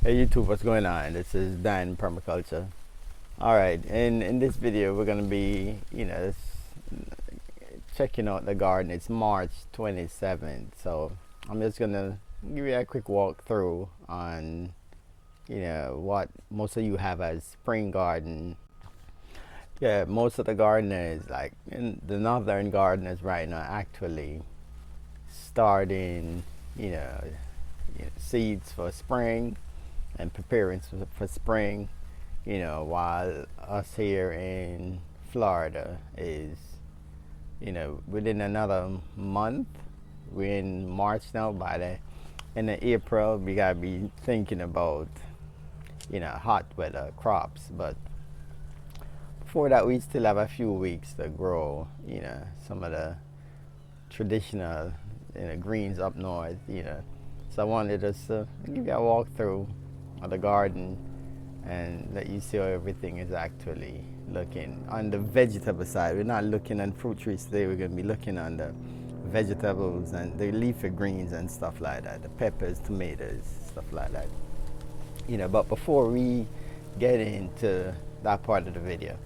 Hey YouTube, what's going on? This is Dan Permaculture. Alright, in this video we're gonna be, checking out the garden. It's March 27th, so I'm just gonna give you a quick walkthrough on, what most of you have as spring garden. Yeah, most of the gardeners, like in the northern gardeners right now, actually starting, seeds for spring and preparing for spring, while us here in Florida is, within another month. We're in March now. By the end of April, we gotta be thinking about, hot weather crops. But before that, we still have a few weeks to grow, some of the traditional, greens up north, So I wanted us to give you a walkthrough of the garden and let you see how everything is actually looking on the vegetable side. We're not looking at fruit trees today. We're going to be looking on the vegetables and the leafy greens and stuff like that, the peppers, tomatoes, stuff like that. But before we get into that part of the video,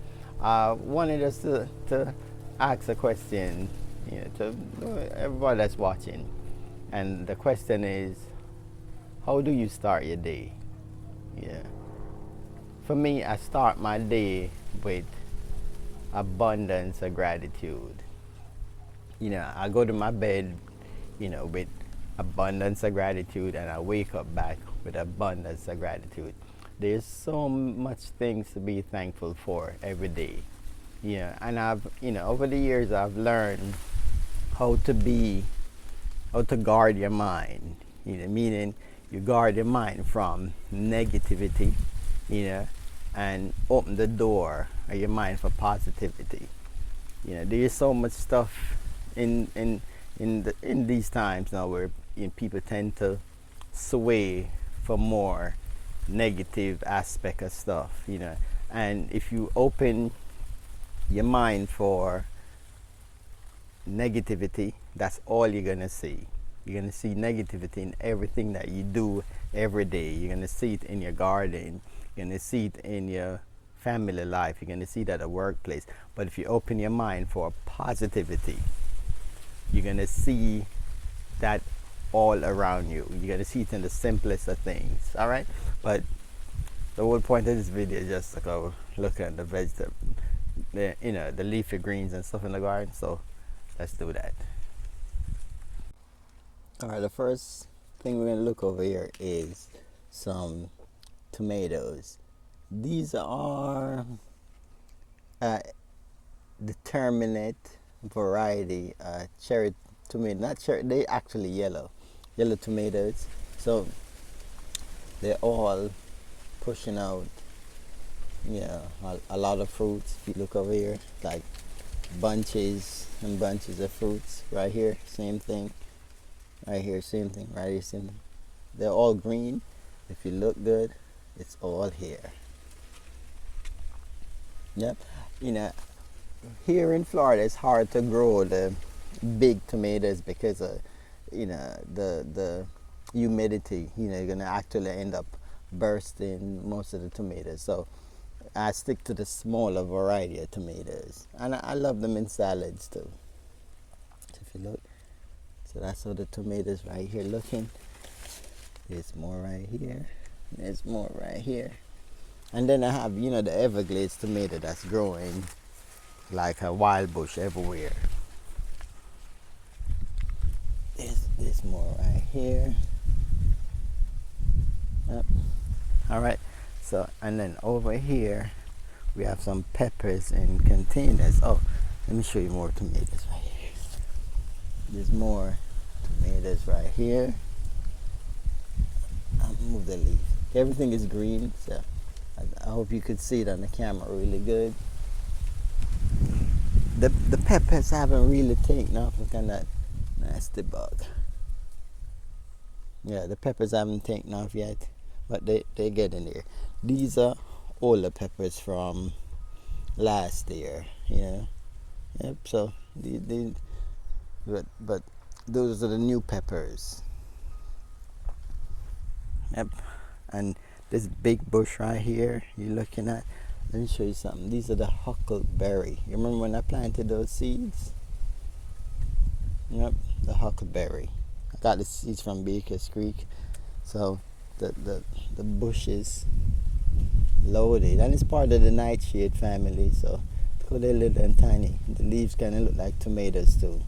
I wanted us to ask a question, to everybody that's watching. And the question is, how do you start your day? Yeah. For me, I start my day with abundance of gratitude. I go to my bed, with abundance of gratitude, and I wake up back with abundance of gratitude. There's so much things to be thankful for every day. And I've, over the years, I've learned how to guard your mind, meaning you guard your mind from negativity, and open the door of your mind for positivity. There's so much stuff in these times now where people tend to sway for more negative aspect of stuff, and if you open your mind for negativity, that's all you're gonna see. You're gonna see negativity in everything that you do every day. You're gonna see it in your garden. You're gonna see it in your family life. You're gonna see it at the workplace. But if you open your mind for positivity, you're gonna see that all around you. You're gonna see it in the simplest of things. All right. But the whole point of this video is just to go look at the vegetable, the leafy greens and stuff in the garden. So let's do that. All right, the first thing we're going to look over here is some tomatoes. These are determinate variety cherry tomato, not cherry, they actually yellow tomatoes. So they're all pushing out, a lot of fruits. If you look over here, like bunches and bunches of fruits. Right here, same thing. Right here, same thing. Right here, same thing. They're all green. If you look good, it's all here. Yep. Here in Florida, it's hard to grow the big tomatoes because of, the humidity. You're gonna actually end up bursting most of the tomatoes. So I stick to the smaller variety of tomatoes, and I love them in salads too. So if you look. So that's how the tomatoes right here looking. There's more right here. There's more right here. And then I have, the Everglades tomato that's growing like a wild bush everywhere. There's more right here. Yep. All right. So, and then over here, we have some peppers in containers. Oh, let me show you more tomatoes right here. There's more tomatoes right here. I'll move the leaf. Everything is green, so I hope you could see it on the camera really good. The peppers haven't really taken off. Look at that nasty bug. Yeah, the peppers haven't taken off yet, but they get in there. These are older peppers from last year, Yep, so but those are the new peppers. Yep. And this big bush right here you're looking at. Let me show you something. These are the huckleberry. You remember when I planted those seeds? Yep, the huckleberry. I got the seeds from Baker's Creek. So the bush is loaded, and it's part of the nightshade family. So look, they're little and tiny. The leaves kind of look like tomatoes too.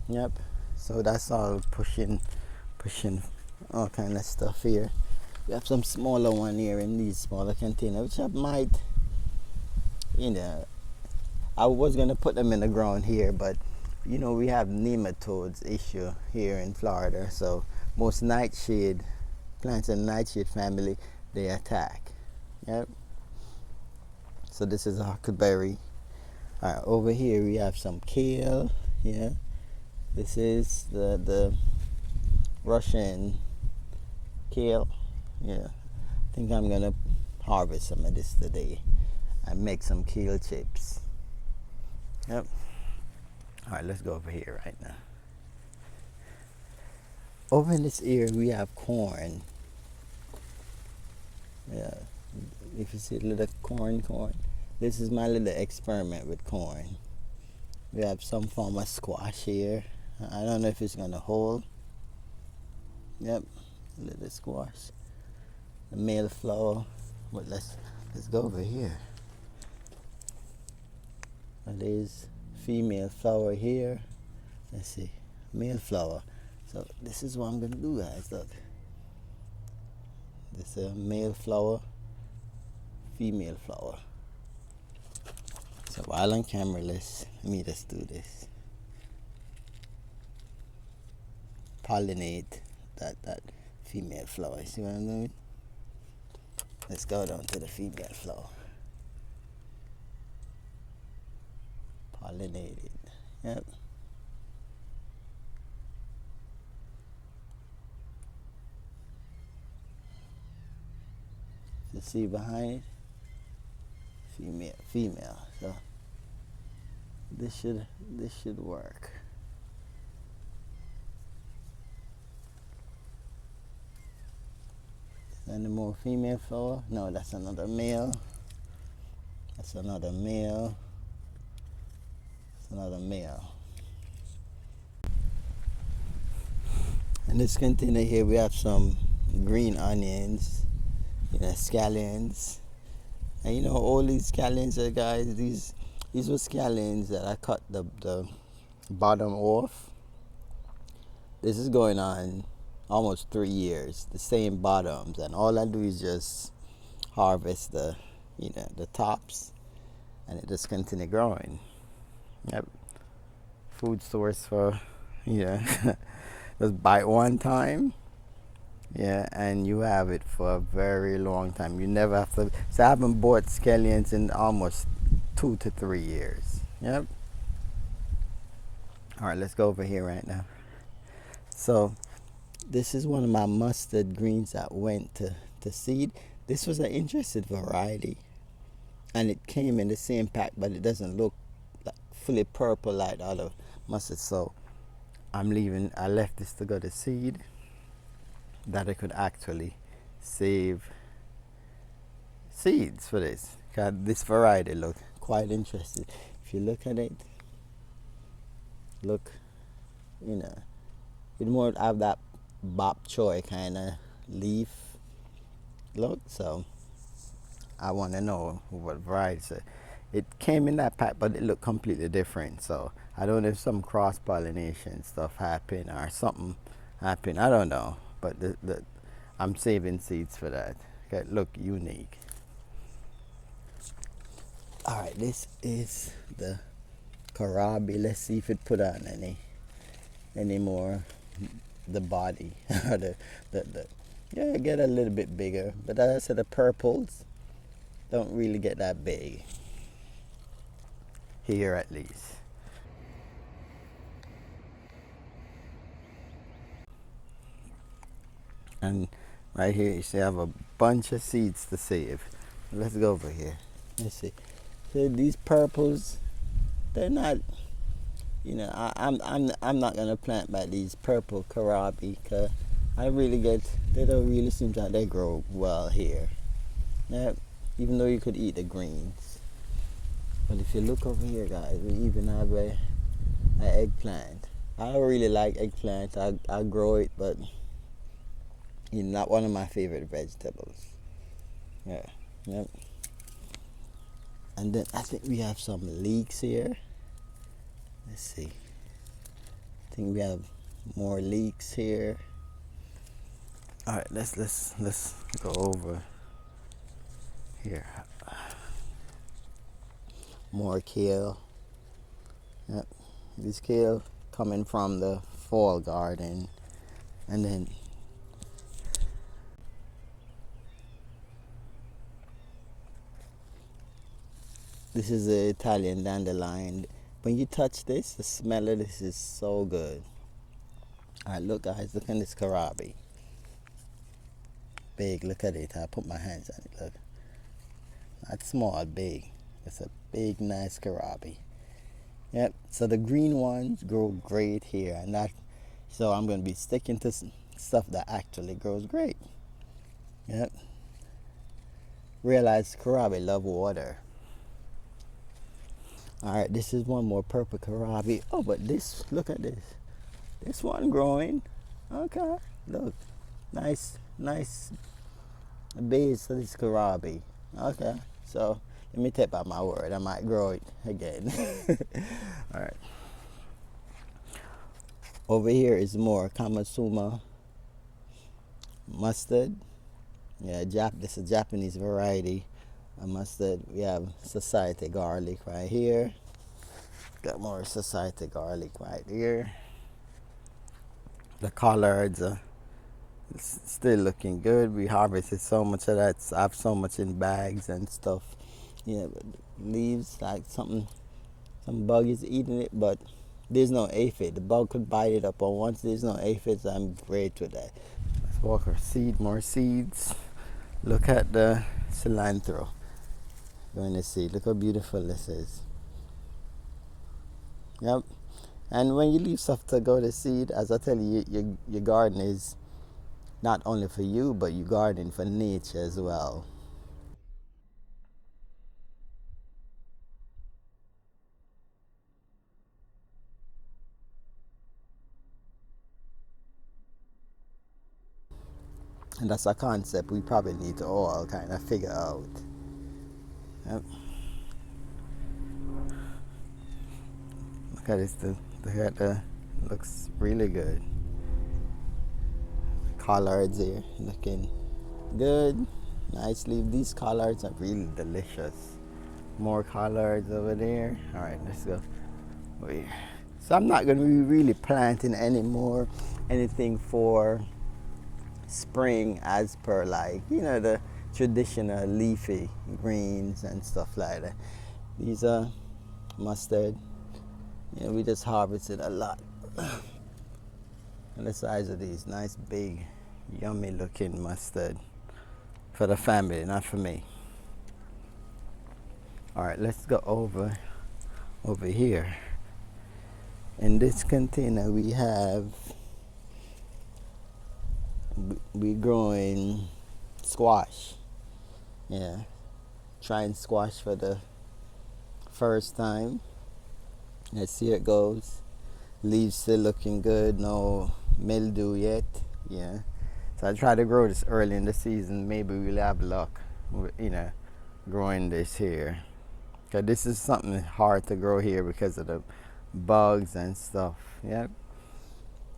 Yep. So that's all pushing all kind of stuff here. We have some smaller one here in these smaller containers, which I might, I was gonna put them in the ground here, but we have nematodes issue here in Florida, so most nightshade plants in the nightshade family, they attack. Yep. So this is a huckleberry. All right, over here we have some kale. Yeah. This is the Russian kale. Yeah. I think I'm gonna harvest some of this today and make some kale chips. Yep. All right, let's go over here right now. Over in this area we have corn. Yeah. If you see a little corn. This is my little experiment with corn. We have some form of squash here. I don't know if it's gonna hold. Yep, a little squash. The male flower. But let's go over here. There's female flower here. Let's see, male flower. So this is what I'm gonna do, guys. Look, this is a male flower, female flower. So while on camera, let me just do this. Pollinate that female flower. See what I'm doing? Let's go down to the female flower. Pollinate it. Yep. You see behind it? Female. So this should work. Any more female flower? No, that's another male. That's another male. That's another male. In this container here we have some green onions, scallions. And all these scallions are, guys, these were scallions that I cut the bottom off. This is going on almost 3 years, the same bottoms, and all I do is just harvest the tops, and it just continue growing. Yep. Food source for just bite one time. Yeah, and you have it for a very long time. You never have to. So I haven't bought scallions in almost 2 to 3 years. Yep. All right, let's go over here right now. So this is one of my mustard greens that went to seed. This was an interesting variety, and it came in the same pack, but it doesn't look like fully purple like the other mustard. So I left this to go to seed, that I could actually save seeds for this. Because this variety look quite interesting. If you look at it, it more have that bok choy kind of leaf look. So I want to know what variety. It came in that pack, but it looked completely different. So I don't know if some cross pollination stuff happened or something happened. I don't know. But I'm saving seeds for that. Okay, look unique. All right, this is the kohlrabi. Let's see if it put on any more the body or the yeah, get a little bit bigger. But as I said, the purples don't really get that big here, at least. And right here you see I have a bunch of seeds to save. Let's go over here. Let's see. So these purples, they're not, I'm not gonna plant by these purple kohlrabi, because they don't really seem that they grow well here. Yeah, even though you could eat the greens. But if you look over here, guys, we even have a eggplant. I don't really like eggplant. I grow it, but it's not one of my favorite vegetables. Yeah, yep. And then I think we have some leeks here. Let's see. I think we have more leeks here. All right, let's go over here. More kale. Yep, this kale coming from the fall garden, and then this is the Italian dandelion. When you touch this, the smell of this is so good. All right, look, guys, look at this kohlrabi. Big, look at it. I put my hands on it. Look, not small, big. It's a big, nice kohlrabi. Yep. So the green ones grow great here, and so I'm going to be sticking to stuff that actually grows great. Yep. Realize kohlrabi love water. All right, this is one more purple kohlrabi. Oh, but look at this. This one growing. Okay, look, nice base of this kohlrabi. Okay, so let me take back my word. I might grow it again. All right. Over here is more Kamasuma mustard. Yeah, this is a Japanese variety of mustard. We have society garlic right here. Got more society garlic right here. The collards are still looking good. We harvested so much of that. I have so much in bags and stuff. Yeah, but leaves like some bug is eating it, but there's no aphid. The bug could bite it up, but once there's no aphids, I'm great with that. Let's walk our more seeds. Look at the cilantro. Going to see. Look how beautiful this is. Yep. And when you leave stuff to go to seed, as I tell you, your garden is not only for you, but you garden for nature as well. And that's a concept we probably need to all kind of figure out. Yep. Look at this. The looks really good. Collards here looking good. Nice leaf. These collards are really delicious. More collards over there. All right, let's go over here. So I'm not going to be really planting anything for spring as per the traditional leafy greens and stuff like that. These are mustard. We just harvested a lot. And the size of these, nice big yummy looking mustard for the family, not for me. All right, let's go over here. In this container we growing squash. Yeah, trying squash for the first time. Let's see how it goes. Leaves still looking good, no mildew yet. Yeah, so I try to grow this early in the season. Maybe we'll have luck, growing this here. Cause this is something hard to grow here because of the bugs and stuff. Yep.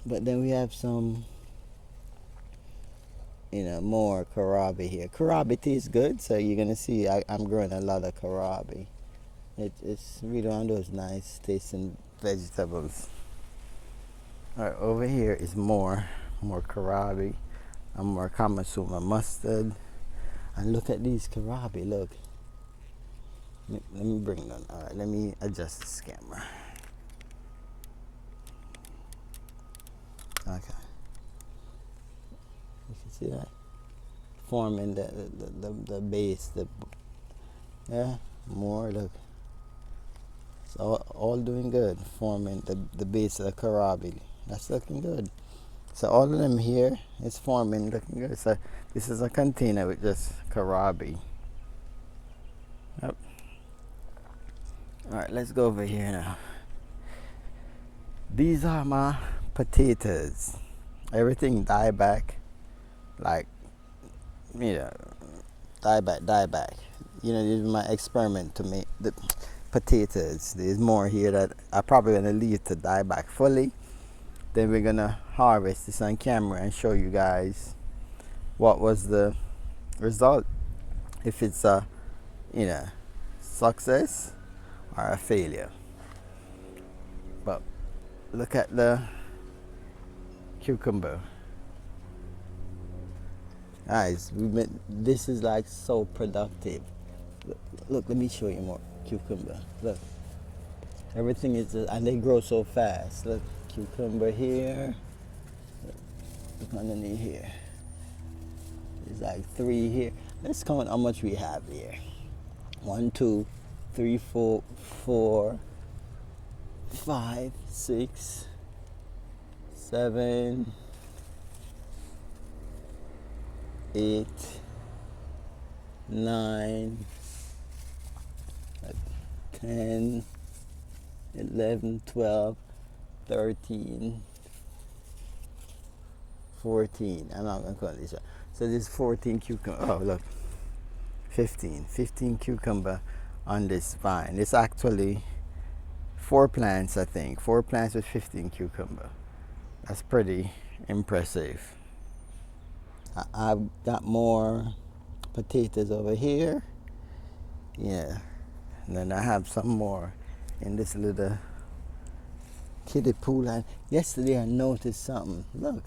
But then we have some, more kohlrabi here. Kohlrabi tastes good, so you're gonna see I'm growing a lot of kohlrabi. It's really one of those nice tasting vegetables. All right, over here is more kohlrabi and more Kamasuma mustard. And look at these kohlrabi. Look. Let me bring them. All right, let me adjust this camera. Okay. You can see that forming the base. More. Look. So all doing good, forming the base of the kohlrabi. That's looking good. So all of them here is forming looking good. So this is a container with just kohlrabi. Yep. All right, let's go over here now. These are my potatoes. Everything die back, like, you know, die back. You know, this is my experiment to make the potatoes. There's more here that I'm probably gonna leave to die back fully. Then we're gonna harvest this on camera and show you guys what was the result. If it's a, you know, success or a failure. But look at the cucumber. Guys, this is like so productive. Look, let me show you more cucumber. Look, everything is, and they grow so fast. Look, cucumber here. Look underneath here. There's like 3 here. Let's count how much we have here. 1, 2, 3, 4, 4, 5, 6, 7, 8, 9, 10, 11, 12, 13, 14. I'm not going to count this one. So there's 14 cucumber. Oh, look. 15 cucumber on this vine. It's actually 4 plants, I think. 4 plants with 15 cucumber. That's pretty impressive. I've got more potatoes over here. Yeah. And then I have some more in this little kiddie pool. And yesterday I noticed something. Look.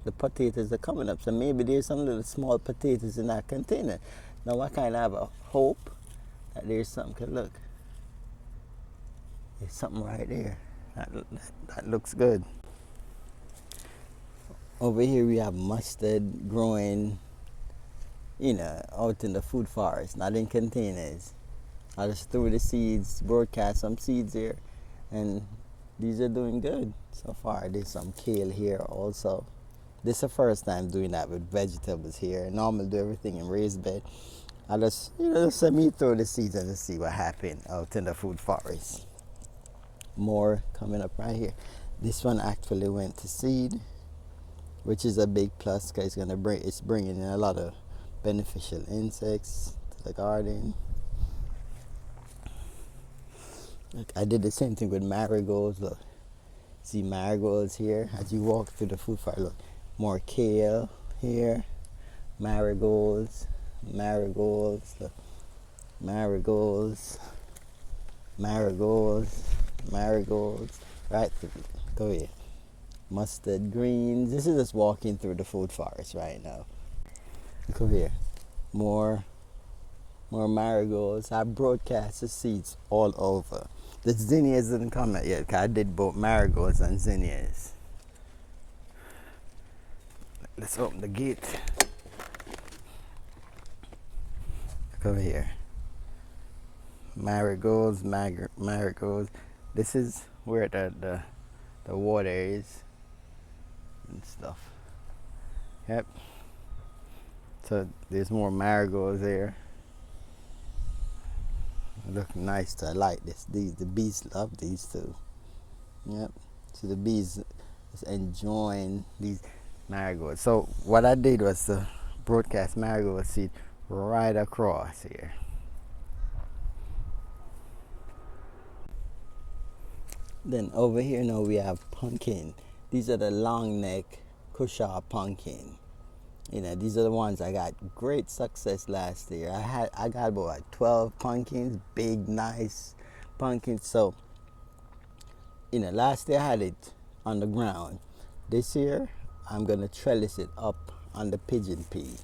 The potatoes are coming up. So maybe there's some little small potatoes in that container. Now I kind of have a hope that there's something. Cause look. There's something right there. That looks good. Over here we have mustard growing, you know, out in the food forest, not in containers. I just threw the seeds, broadcast some seeds here, and these are doing good so far. There's some kale here also. This is the first time doing that with vegetables here. I normally do everything in raised bed. I just, you know, just let me throw the seeds and just see what happened out in the food forest. More coming up right here. This one actually went to seed, which is a big plus because it's bringing in a lot of beneficial insects to the garden. Look, I did the same thing with marigolds. Look, see marigolds here as you walk through the food forest. Look, more kale here, marigolds, look, marigolds, right through. Go here. Mustard greens. This is just walking through the food forest right now. Look over here. More marigolds. I broadcast the seeds all over. The zinnias didn't come out yet because I did both marigolds and zinnias. Let's open the gate. Look over here. Marigolds. This is where the water is and stuff. Yep. So there's more marigolds there. Look nice. I like this. The bees love these too. Yep. So the bees is enjoying these marigolds. So what I did was to broadcast marigold seed right across here. Then over here now we have pumpkin. These are the long neck cushaw pumpkin. You know, these are the ones I got great success last year. I got about like 12 pumpkins, big nice pumpkins. So, you know, last year I had it on the ground. This year I'm gonna trellis it up on the pigeon pea.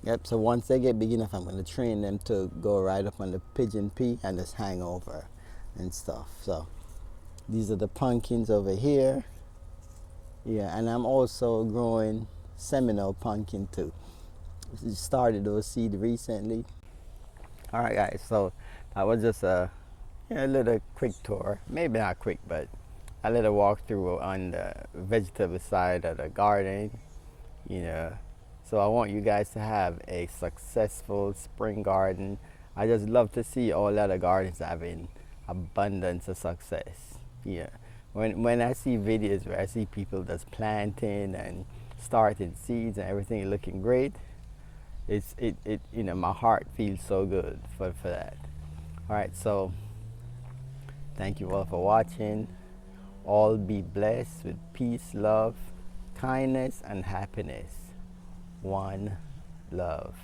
Yep, so once they get big enough I'm gonna train them to go right up on the pigeon pea and just hang over and stuff. So these are the pumpkins over here. Yeah, and I'm also growing Seminole pumpkin too. Started those seeds recently. All right, guys. So that was just a little quick tour. Maybe not quick, but a little walkthrough on the vegetable side of the garden, you know. So I want you guys to have a successful spring garden. I just love to see all other gardens having abundance of success. Yeah. When I see videos where I see people just planting and starting seeds and everything looking great, it you know, my heart feels so good for that. All right, so thank you all for watching. All be blessed with peace, love, kindness, and happiness. One love.